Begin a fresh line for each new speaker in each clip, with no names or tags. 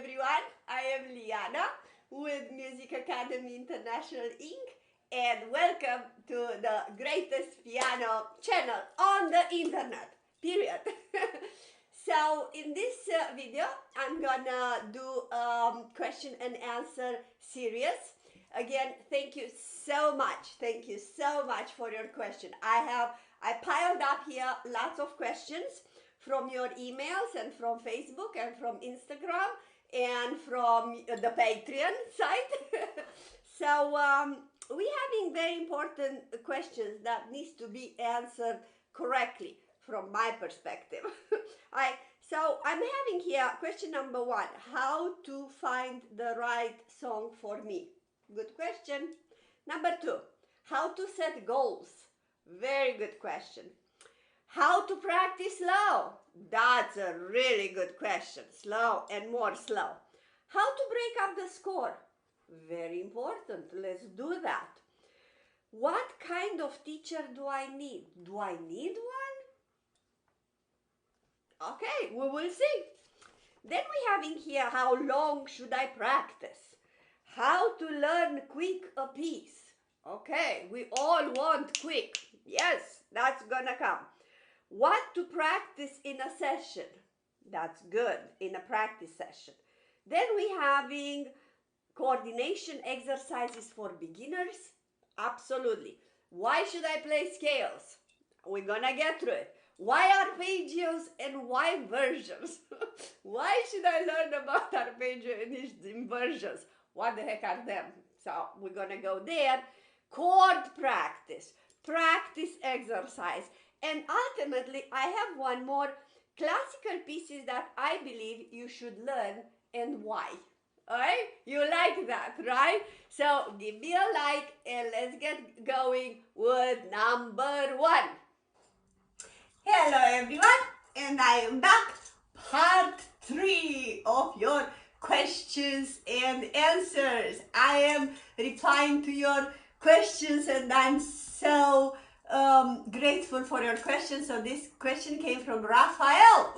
everyone, I am Liana with Music Academy International Inc. and welcome to the greatest piano channel on the internet, period. So in this video, I'm gonna do question and answer series. Again, thank you so much. Thank you so much for your question. I piled up here lots of questions from your emails and from Facebook and from Instagram and from the Patreon site. So we're having very important questions that needs to be answered correctly from my perspective. So I'm having here question number 1, how to find the right song for me? Good question. Number 2, how to set goals? Very good question. How to practice slow? That's a really good question. Slow and more slow. How to break up the score? Very important. Let's do that. What kind of teacher do I need? Do I need one? Okay, we will see. Then we're having here, how long should I practice? How to learn quick a piece? Okay, we all want quick. Yes, that's gonna come. What to practice in a session? That's good, in a practice session. Then we're having coordination exercises for beginners. Absolutely. Why should I play scales? We're gonna get through it. Why arpeggios and why versions? Why should I learn about arpeggio and inversions? What the heck are them? So we're gonna go there. Chord practice, practice exercise. And ultimately, I have one more, classical pieces that I believe you should learn and why. Alright? You like that, right? So give me a like and let's get going with number 1. Hello everyone, and I am back. Part 3 of your questions and answers. I am replying to your questions and I'm so grateful for your question. So this question came from Rafael.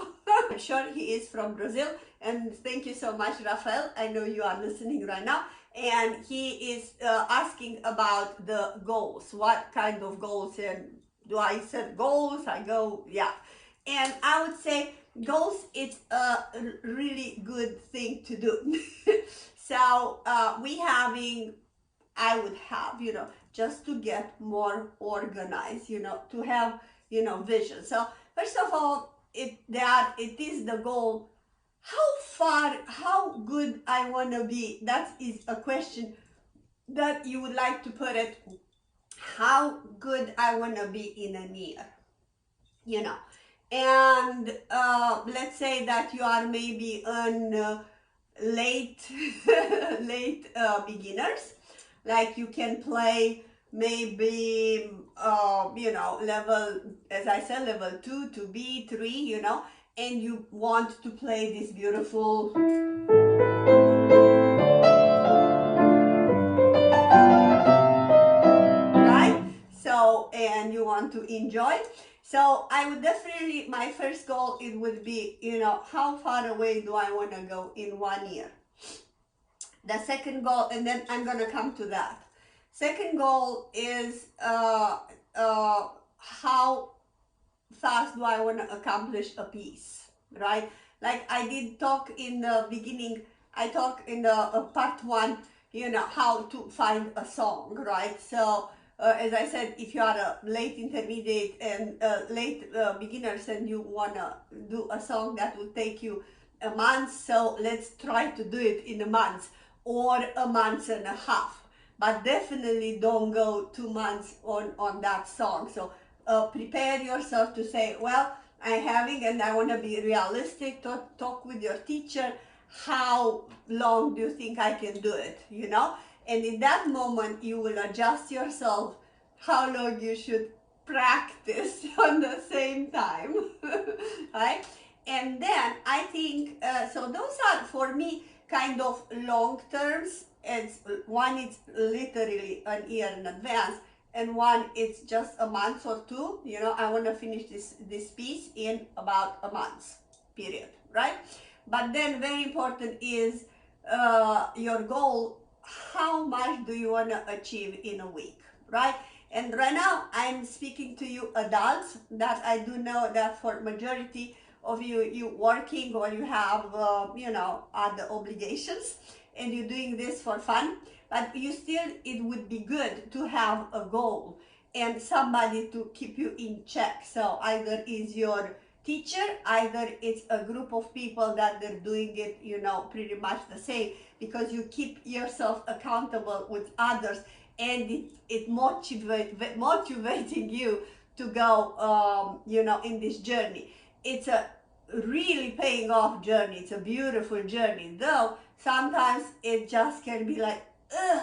I'm sure he is from Brazil, and thank you so much, Rafael. I know you are listening right now, and he is asking about the goals. What kind of goals? And do I set goals? I go, yeah. And I would say goals, it's a really good thing to do. So I would have, just to get more organized, to have, vision. So first of all, it is the goal. How good I want to be? That is a question that you would like to put it. How good I want to be in a year, And let's say that you are maybe on late beginners. Like you can play maybe, level, as I said, level 2 to B3, and you want to play this beautiful, right? So, and you want to enjoy. So I would definitely, my first goal, it would be, how far away do I want to go in 1 year? The second goal, and then I'm going to come to that. Second goal is how fast do I want to accomplish a piece, right? Like I did talk in the beginning, I talked in the part 1, how to find a song, right? So as I said, if you are a late intermediate and late beginners and you want to do a song that will take you a month, so let's try to do it in a month or a month and a half, but definitely don't go 2 months on that song. So prepare yourself to say, well, I'm having, and I want to be realistic, talk with your teacher, how long do you think I can do it, and in that moment you will adjust yourself how long you should practice on the same time. Right? And then I think, so those are for me kind of long terms. One is literally a year in advance, and one is just a month or 2. I want to finish this piece in about a month period, right? But then very important is your goal. How much do you want to achieve in a week, right? And right now I'm speaking to you adults, that I do know that for majority of you working, or you have other obligations, and you're doing this for fun, but you still, it would be good to have a goal and somebody to keep you in check. So either is your teacher, either it's a group of people that they're doing it, pretty much the same, because you keep yourself accountable with others, and it motivating you to go, in this journey. It's a really paying off journey. It's a beautiful journey, though sometimes it just can be like, ugh,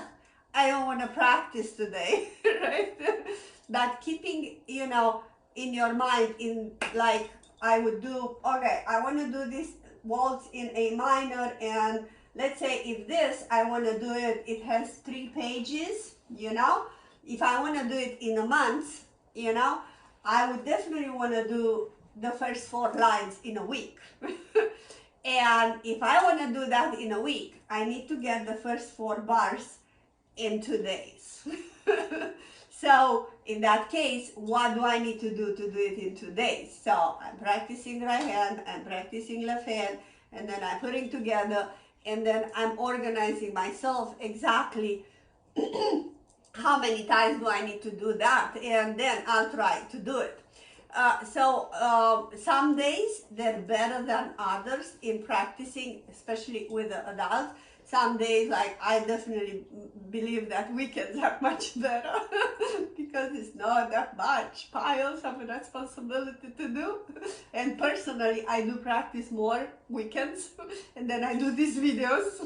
I don't want to practice today, right? But keeping, in your mind, in like, I would do, okay, I want to do this waltz in A minor, and let's say if this, I want to do it, it has 3 pages, if I want to do it in a month, I would definitely want to do the first 4 lines in a week. And if I want to do that in a week, I need to get the first 4 bars in 2 days. So in that case, what do I need to do it in 2 days? So I'm practicing right hand, I'm practicing left hand, and then I'm putting together, and then I'm organizing myself exactly how many times do I need to do that, and then I'll try to do it. Some days they're better than others in practicing, especially with the adults. Some days, like, I definitely believe that weekends are much better because it's not that much piles of responsibility to do. And personally, I do practice more weekends, and then I do these videos,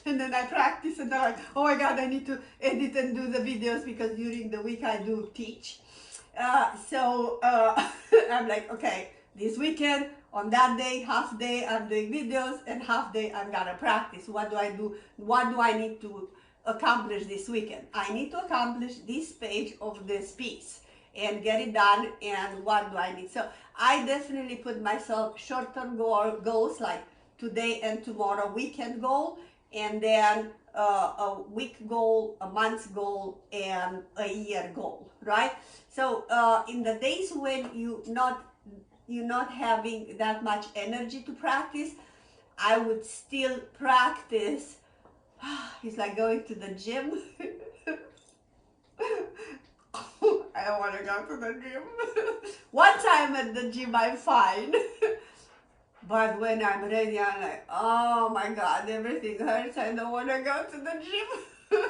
and then I practice, and I'm like, oh my God, I need to edit and do the videos, because during the week I do teach. I'm like, okay, this weekend, on that day, half day, I'm doing videos, and half day, I'm gonna practice. What do I do? What do I need to accomplish this weekend? I need to accomplish this page of this piece and get it done, and what do I need? So I definitely put myself short-term goals, like today and tomorrow weekend goal, and then a week goal, a month goal, and a year goal, right? So in the days when you're not having that much energy to practice, I would still practice. It's like going to the gym. I don't want to go to the gym. One time at the gym, I'm fine. But when I'm ready, I'm like, oh my God, everything hurts. I don't want to go to the gym.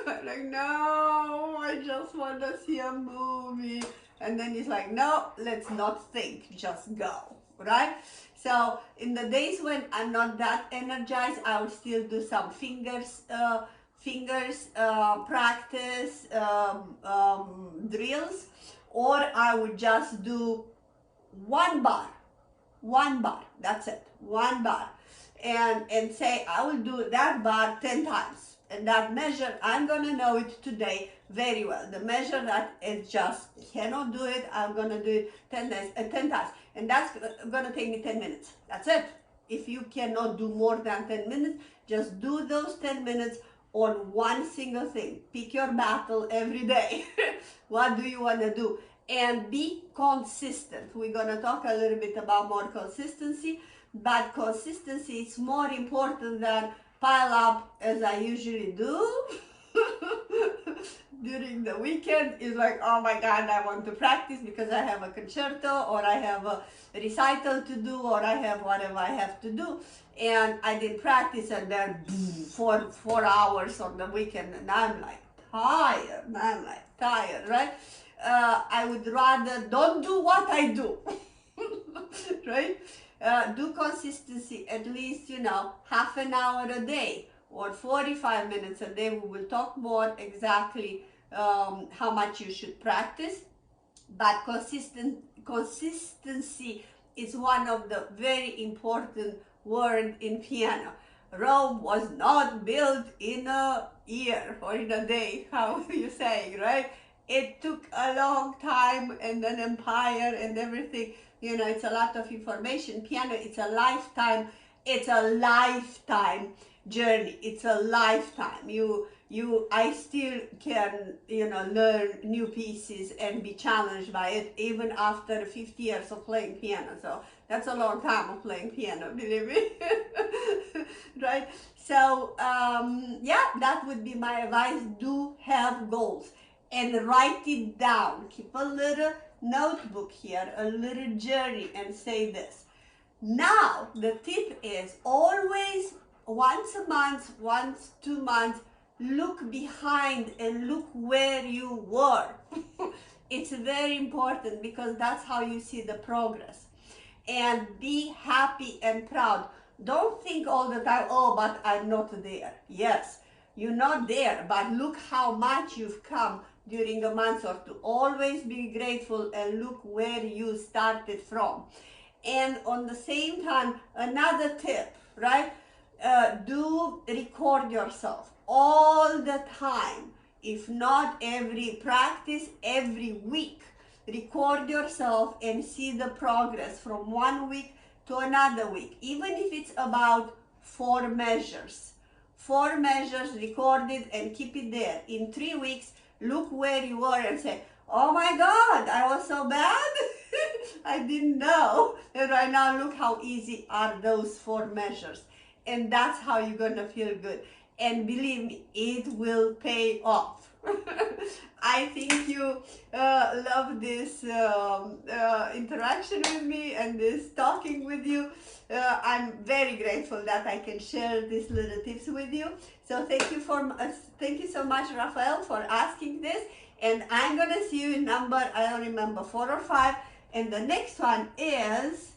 I'm like, no, I just want to see a movie. And then it's like, no, let's not think, just go, right? So in the days when I'm not that energized, I will still do some fingers practice, drills, or I would just do 1 bar, that's it, 1 bar, and say I will do that bar 10 times. And that measure, I'm gonna know it today very well. The measure that is just cannot do it, I'm gonna do it 10 times, and that's gonna take me 10 minutes. That's it. If you cannot do more than 10 minutes, just do those 10 minutes on one single thing. Pick your battle every day. What do you want to do? And be consistent. We're going to talk a little bit about more consistency, but consistency is more important than pile up, as I usually do. During the weekend is like, oh my God, I want to practice because I have a concerto, or I have a recital to do, or I have whatever I have to do, and I didn't practice, and then for 4 hours on the weekend, and I'm like tired, right? I would rather don't do what I do, right? Do consistency, at least, half an hour a day or 45 minutes a day. We will talk more exactly how much you should practice, but consistency is one of the very important words in piano. Rome was not built in a year or in a day, how you saying, right? It took a long time, and an empire and everything. It's a lot of information. Piano, it's a lifetime, it's a lifetime journey. It's a lifetime. I still can, learn new pieces and be challenged by it even after 50 years of playing piano. So that's a long time of playing piano, believe me. Right? So, yeah, that would be my advice. Do have goals and write it down. Keep a little notebook here, a little journey, and say this. Now, the tip is always once a month, once 2 months, look behind and look where you were. It's very important because that's how you see the progress. And be happy and proud. Don't think all the time, oh, but I'm not there. Yes, you're not there, but look how much you've come during a month or two. Always be grateful and look where you started from. And on the same time, another tip, right? Do record yourself all the time. If not every practice, every week. Record yourself and see the progress from 1 week to another week. Even if it's about 4 measures. 4 measures, record it and keep it there. In 3 weeks, look where you were and say, oh my God, I was so bad. I didn't know. And right now, look how easy are those 4 measures. And that's how you're going to feel good. And believe me, it will pay off. I think you love this interaction with me and this talking with you. I'm very grateful that I can share these little tips with you. So thank you so much, Rafael, for asking this. And I'm going to see you in number, I don't remember, 4 or 5. And the next one is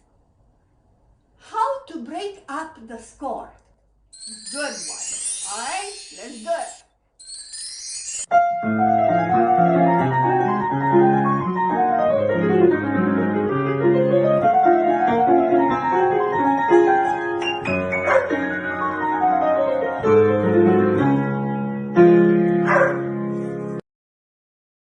how to break up the score. Good one. All right, let's do it.